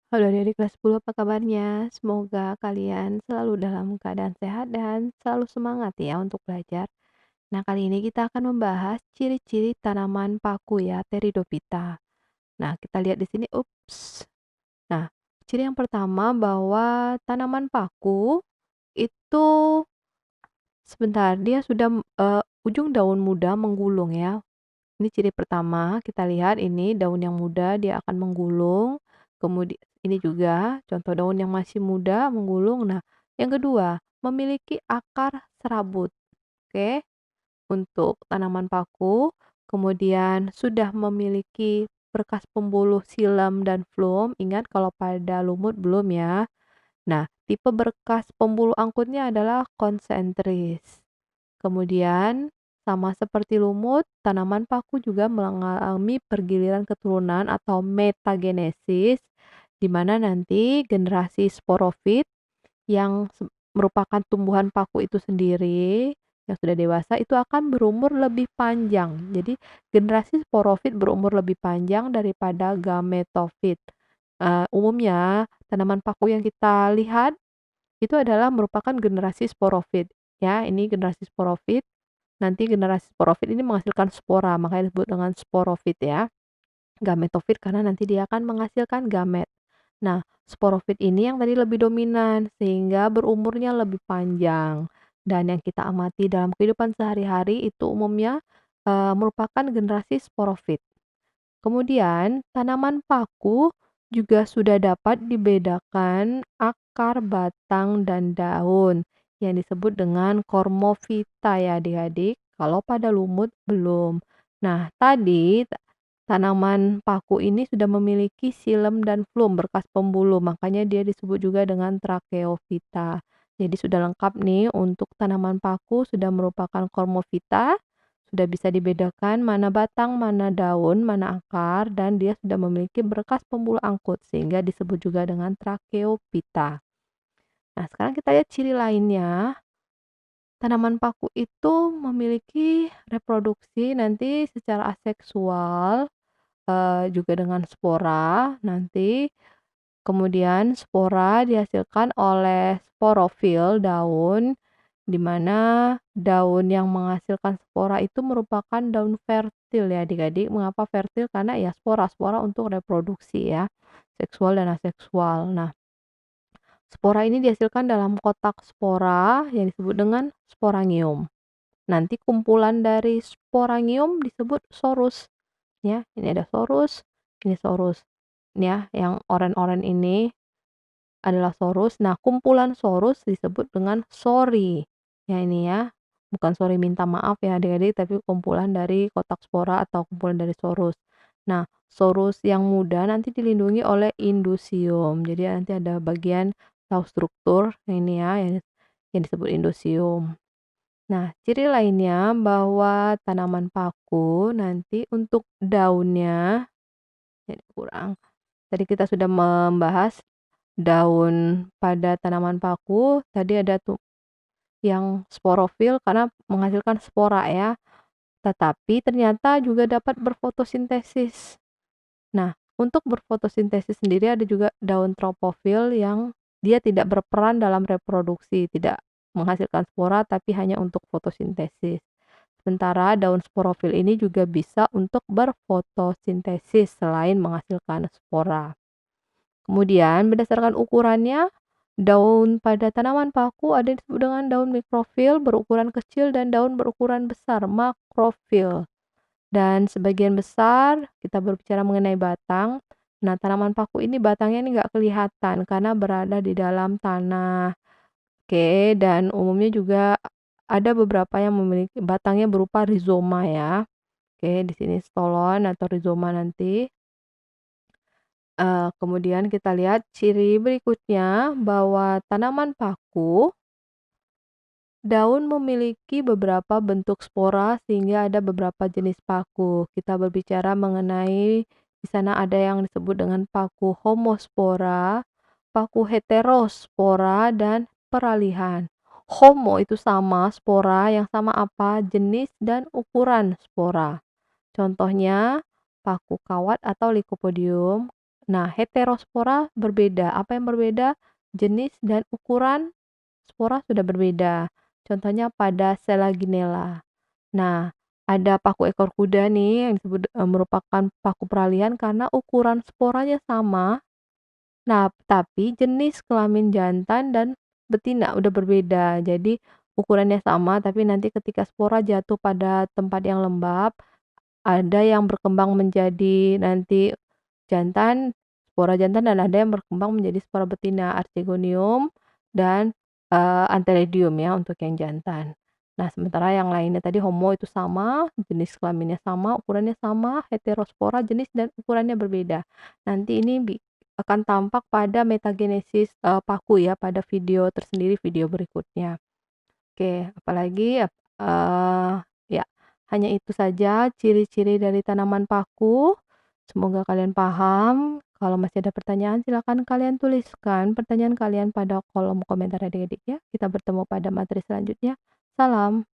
Halo adik kelas 10, apa kabarnya? Semoga kalian selalu dalam keadaan sehat dan selalu semangat ya untuk belajar. Nah, kali ini kita akan membahas ciri-ciri tanaman paku ya, Pteridophyta. Nah, kita lihat di sini, ups. Nah, ciri yang pertama bahwa tanaman paku itu sebentar, dia sudah ujung daun muda menggulung ya. Ini ciri pertama, kita lihat ini daun yang muda dia akan menggulung. Kemudian ini juga contoh daun yang masih muda menggulung. Nah, yang kedua, memiliki akar serabut. Oke, untuk tanaman paku. Kemudian sudah memiliki berkas pembuluh silam dan flum. Ingat kalau pada lumut belum ya. Nah, tipe berkas pembuluh angkutnya adalah konsentris. Kemudian, sama seperti lumut, tanaman paku juga mengalami pergiliran keturunan atau metagenesis, di mana nanti generasi sporofit yang merupakan tumbuhan paku itu sendiri yang sudah dewasa itu akan berumur lebih panjang. Jadi, generasi sporofit berumur lebih panjang daripada gametofit. Umumnya, tanaman paku yang kita lihat itu adalah merupakan generasi sporofit. Ya, ini generasi sporofit. Nanti generasi sporofit ini menghasilkan spora, makanya disebut dengan sporofit ya. Gametofit karena nanti dia akan menghasilkan gamet. Nah, sporofit ini yang tadi lebih dominan sehingga berumurnya lebih panjang. Dan yang kita amati dalam kehidupan sehari-hari itu umumnya merupakan generasi sporofit. Kemudian, tanaman paku juga sudah dapat dibedakan akar, batang, dan daun yang disebut dengan kormofita ya adik-adik. Kalau pada lumut belum. Nah, tadi tanaman paku ini sudah memiliki silem dan flum berkas pembuluh, makanya dia disebut juga dengan tracheofita. Jadi sudah lengkap nih untuk tanaman paku sudah merupakan kormofita, sudah bisa dibedakan mana batang, mana daun, mana akar, dan dia sudah memiliki berkas pembuluh angkut, sehingga disebut juga dengan tracheophyta. Nah, sekarang kita lihat ciri lainnya. Tanaman paku itu memiliki reproduksi nanti secara aseksual, juga dengan spora nanti. Kemudian spora dihasilkan oleh sporofil daun, di mana daun yang menghasilkan spora itu merupakan daun fertil ya adik-adik. Mengapa fertil? Karena ya spora-spora untuk reproduksi ya, seksual dan aseksual. Nah, spora ini dihasilkan dalam kotak spora yang disebut dengan sporangium. Nanti kumpulan dari sporangium disebut sorus ya. Ini ada sorus, ini sorus. Ini ya, yang oren-oren ini adalah sorus. Nah, kumpulan sorus disebut dengan sori. Ya, ini ya. Bukan sori minta maaf ya adik-adik, tapi kumpulan dari kotak spora atau kumpulan dari sorus. Nah, sorus yang muda nanti dilindungi oleh indusium. Jadi nanti ada bagian tahu struktur ini ya yang disebut indusium. Nah, ciri lainnya bahwa tanaman paku nanti untuk daunnya ini kurang. Tadi kita sudah membahas daun pada tanaman paku, tadi ada tuh yang sporofil karena menghasilkan spora ya, tetapi ternyata juga dapat berfotosintesis. Nah, untuk berfotosintesis sendiri ada juga daun tropofil yang dia tidak berperan dalam reproduksi, tidak menghasilkan spora tapi hanya untuk fotosintesis. Sementara daun sporofil ini juga bisa untuk berfotosintesis selain menghasilkan spora. Kemudian berdasarkan ukurannya, daun pada tanaman paku ada yang disebut dengan daun mikrofil berukuran kecil dan daun berukuran besar makrofil. Dan sebagian besar kita berbicara mengenai batang. Nah, tanaman paku ini batangnya ini nggak kelihatan karena berada di dalam tanah. Oke, dan umumnya juga ada beberapa yang memiliki batangnya berupa rizoma ya. Oke, di sini stolon atau rizoma nanti. Kemudian kita lihat ciri berikutnya bahwa tanaman paku, daun memiliki beberapa bentuk spora sehingga ada beberapa jenis paku. Kita berbicara mengenai di sana ada yang disebut dengan paku homospora, paku heterospora, dan peralihan. Homo itu sama, spora yang sama apa? Jenis dan ukuran spora. Contohnya paku kawat atau lycopodium. Nah, heterospora berbeda. Apa yang berbeda? Jenis dan ukuran spora sudah berbeda. Contohnya pada Selaginella. Nah, ada paku ekor kuda nih yang disebut merupakan paku peralihan karena ukuran sporanya sama. Nah, tapi jenis kelamin jantan dan betina udah berbeda. Jadi ukurannya sama, tapi nanti ketika spora jatuh pada tempat yang lembab, ada yang berkembang menjadi nanti jantan, spora jantan dan ada yang berkembang menjadi spora betina, Archegonium dan Antheridium ya untuk yang jantan. Nah, sementara yang lainnya tadi Homo itu sama, jenis kelaminnya sama, ukurannya sama, Heterospora jenis dan ukurannya berbeda. Nanti ini akan tampak pada metagenesis paku ya pada video tersendiri, video berikutnya. Oke, apalagi ya, hanya itu saja ciri-ciri dari tanaman paku. Semoga kalian paham. Kalau masih ada pertanyaan, silakan kalian tuliskan pertanyaan kalian pada kolom komentar adik-adik ya. Kita bertemu pada materi selanjutnya. Salam.